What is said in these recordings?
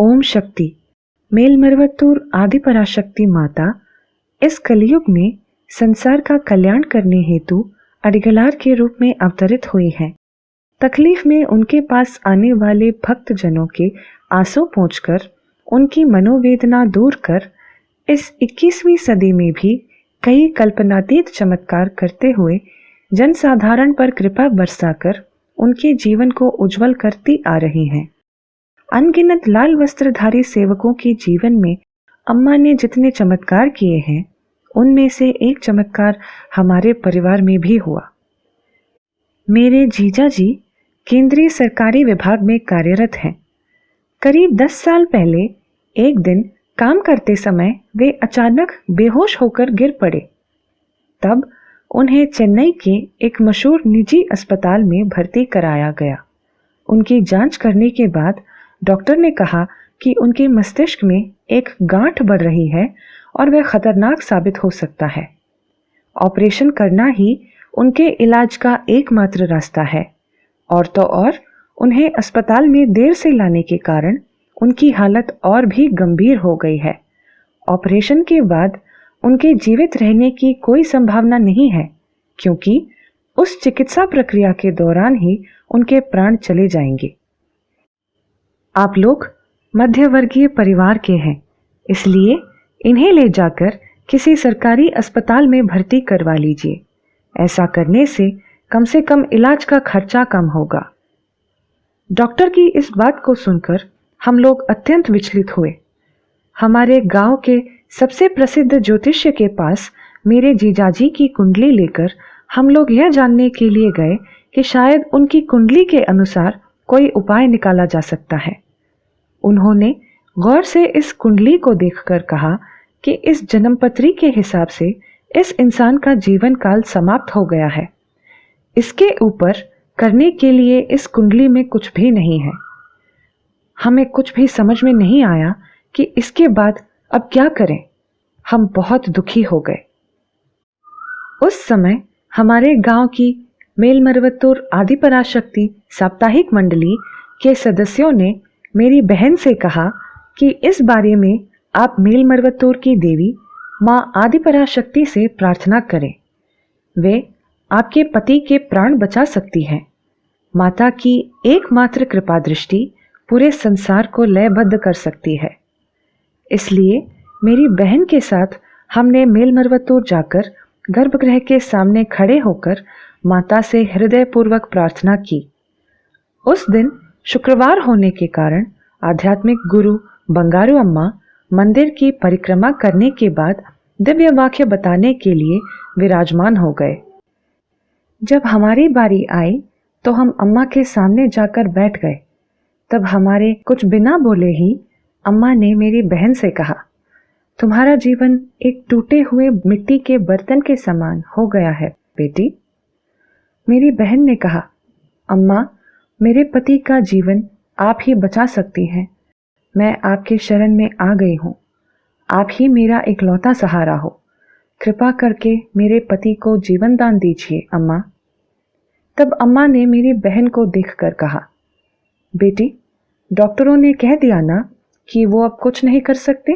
ओम शक्ति। मेलमर्वतूर आदिपराशक्ति माता इस कलयुग में संसार का कल्याण करने हेतु अडिगलार के रूप में अवतरित हुई हैं। तकलीफ में उनके पास आने वाले भक्त जनों के आंसू पोंछकर उनकी मनोवेदना दूर कर इस 21वीं सदी में भी कई कल्पनातीत चमत्कार करते हुए जनसाधारण पर कृपा बरसाकर उनके जीवन को उज्जवल करती आ रही हैं। अनगिनत लाल वस्त्रधारी सेवकों के जीवन में अम्मा ने जितने चमत्कार किए हैं, उनमें से एक चमत्कार हमारे परिवार में भी हुआ। मेरे जीजा जी केंद्रीय सरकारी विभाग में कार्यरत हैं। करीब 10 साल पहले एक दिन काम करते समय वे अचानक बेहोश होकर गिर पड़े। तब उन्हें चेन्नई के एक मशहूर निजी अस्पताल में भर्ती कराया गया। उनकी जांच करने के बाद डॉक्टर ने कहा कि उनके मस्तिष्क में एक गांठ बढ़ रही है और वह खतरनाक साबित हो सकता है। ऑपरेशन करना ही उनके इलाज का एकमात्र रास्ता है। और तो और उन्हें अस्पताल में देर से लाने के कारण उनकी हालत और भी गंभीर हो गई है। ऑपरेशन के बाद उनके जीवित रहने की कोई संभावना नहीं है, क्योंकि उस चिकित्सा प्रक्रिया के दौरान ही उनके प्राण चले जाएंगे। आप लोग मध्यवर्गीय परिवार के हैं, इसलिए इन्हें ले जाकर किसी सरकारी अस्पताल में भर्ती करवा लीजिए। ऐसा करने से कम इलाज का खर्चा कम होगा। डॉक्टर की इस बात को सुनकर हम लोग अत्यंत विचलित हुए। हमारे गांव के सबसे प्रसिद्ध ज्योतिष्य के पास मेरे जीजाजी की कुंडली लेकर हम लोग यह जानने के लिए गए कि शायद उनकी कुंडली के अनुसार कोई उपाय निकाला जा सकता है। उन्होंने गौर से इस कुंडली को देखकर कहा कि इस जन्मपत्री के हिसाब से इस इंसान का जीवन काल समाप्त हो गया है। इसके ऊपर करने के लिए इस कुंडली में कुछ भी नहीं है। हमें कुछ भी समझ में नहीं आया कि इसके बाद अब क्या करें। हम बहुत दुखी हो गए। उस समय हमारे गांव की मेलमर्वतूर आदिपराशक्ति साप्ताहिक मंडली के सदस्यों ने मेरी बहन से कहा कि इस बारे में आप मेलमर्वतूर की देवी माँ आदिपराशक्ति से प्रार्थना करें। वे आपके पति के प्राण बचा सकती हैं। माता की एकमात्र कृपा दृष्टि पूरे संसार को लयबद्ध कर सकती है। इसलिए मेरी बहन के साथ हमने मेलमर्वतूर जाकर गर्भगृह के सामने खड़े होकर माता से हृदयपूर्वक प्रार्थना की। उस दिन शुक्रवार होने के कारण आध्यात्मिक गुरु बंगारू अम्मा मंदिर की परिक्रमा करने के बाद दिव्य वाक्य बताने के लिए विराजमान हो गए। जब हमारी बारी आई तो हम अम्मा के सामने जाकर बैठ गए। तब हमारे कुछ बिना बोले ही अम्मा ने मेरी बहन से कहा, तुम्हारा जीवन एक टूटे हुए मिट्टी के बर्तन के समान हो गया है बेटी। मेरी बहन ने कहा, अम्मा मेरे पति का जीवन आप ही बचा सकती हैं। मैं आपके शरण में आ गई हूँ। आप ही मेरा इकलौता सहारा हो। कृपा करके मेरे पति को जीवन दान दीजिए अम्मा। तब अम्मा ने मेरी बहन को देखकर कहा, बेटी डॉक्टरों ने कह दिया ना कि वो अब कुछ नहीं कर सकते।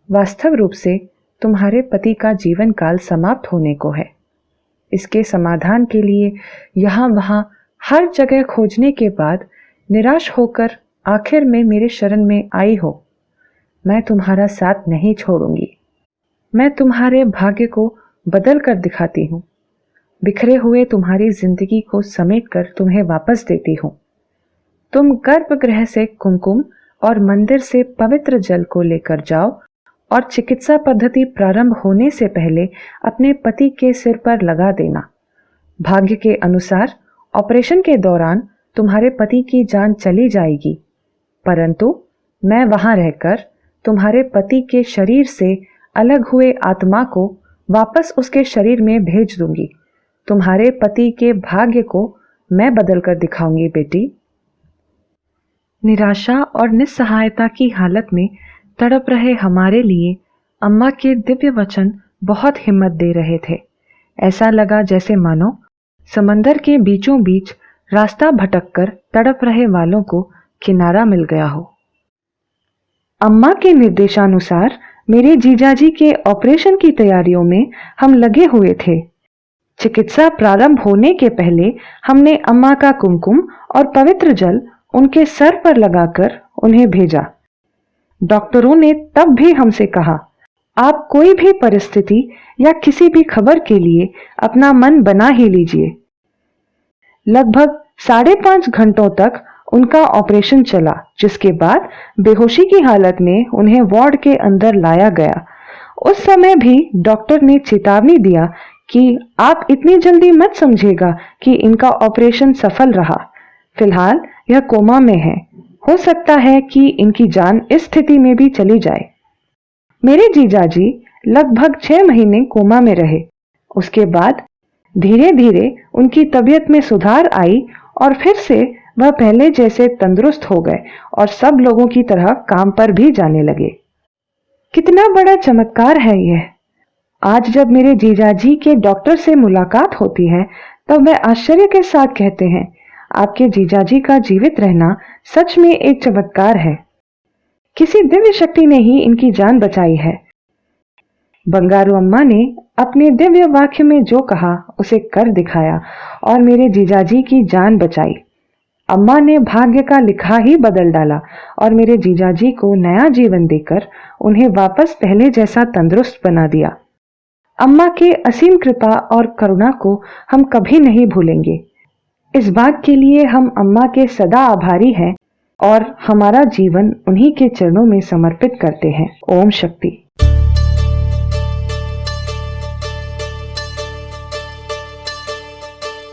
वास्तव रूप से तुम्हारे पति का जीवन काल समाप्त होने को है। इसके समाधान के लिए यहाँ वहाँ हर जगह खोजने के बाद निराश होकर आखिर में मेरे शरण में आई हो। मैं तुम्हारा साथ नहीं छोड़ूंगी। मैं तुम्हारे भाग्य को बदल कर दिखाती हूँ। बिखरे हुए तुम्हारी जिंदगी को समेट कर तुम्हें वापस देती हूँ। तुम गर्भगृह से कुमकुम और मंदिर से पवित्र जल को लेकर जाओ और चिकित्सा पद्धति प्रारंभ होने से पहले अपने पति के सिर पर लगा देना। भाग्य के अनुसार ऑपरेशन के दौरान तुम्हारे पति की जान चली जाएगी, परंतु मैं वहां रहकर तुम्हारे पति के शरीर से अलग हुए आत्मा को वापस उसके शरीर में भेज दूंगी। तुम्हारे पति के भाग्य को मैं बदल कर दिखाऊंगी बेटी। निराशा और निस्सहायता की हालत में तड़प रहे हमारे लिए अम्मा के दिव्य वचन बहुत हिम्मत दे रहे थे। ऐसा लगा जैसे मानो समंदर के बीचों बीच रास्ता भटककर तड़प रहे वालों को किनारा मिल गया हो। अम्मा के निर्देशानुसार मेरे जीजाजी के ऑपरेशन की तैयारियों में हम लगे हुए थे। चिकित्सा प्रारंभ होने के पहले हमने अम्मा का कुमकुम और पवित्र जल उनके सर पर लगाकर उन्हें भेजा। डॉक्टरों ने तब भी हमसे कहा, आप कोई भी परिस्थिति या किसी भी खबर के लिए अपना मन बना ही लीजिए। लगभग 5.5 घंटों तक उनका ऑपरेशन चला, जिसके बाद बेहोशी की हालत में उन्हें वार्ड के अंदर लाया गया। उस समय भी डॉक्टर ने चेतावनी दिया कि आप इतनी जल्दी मत समझिएगा कि इनका ऑपरेशन सफल रहा। फिलहाल यह कोमा में है, हो सकता है कि इनकी जान इस स्थिति में भी चली जाए। मेरे जीजाजी लगभग 6 महीने कोमा में रहे। उसके बाद धीरे धीरे उनकी तबीयत में सुधार आई और फिर से वह पहले जैसे तंदुरुस्त हो गए और सब लोगों की तरह काम पर भी जाने लगे। कितना बड़ा चमत्कार है यह। आज जब मेरे जीजाजी के डॉक्टर से मुलाकात होती है तब वह आश्चर्य के साथ कहते हैं, आपके जीजाजी का जीवित रहना सच में एक चमत्कार है। किसी दिव्य शक्ति ने ही इनकी जान बचाई है। बंगारू अम्मा ने अपने दिव्य वाक्य में जो कहा उसे कर दिखाया और मेरे जीजाजी की जान बचाई। अम्मा ने भाग्य का लिखा ही बदल डाला और मेरे जीजाजी को नया जीवन देकर उन्हें वापस पहले जैसा तंदुरुस्त बना दिया। अम्मा के असीम कृपा और करुणा को हम कभी नहीं भूलेंगे। इस बात के लिए हम अम्मा के सदा आभारी हैं और हमारा जीवन उन्हीं के चरणों में समर्पित करते हैं। ओम शक्ति।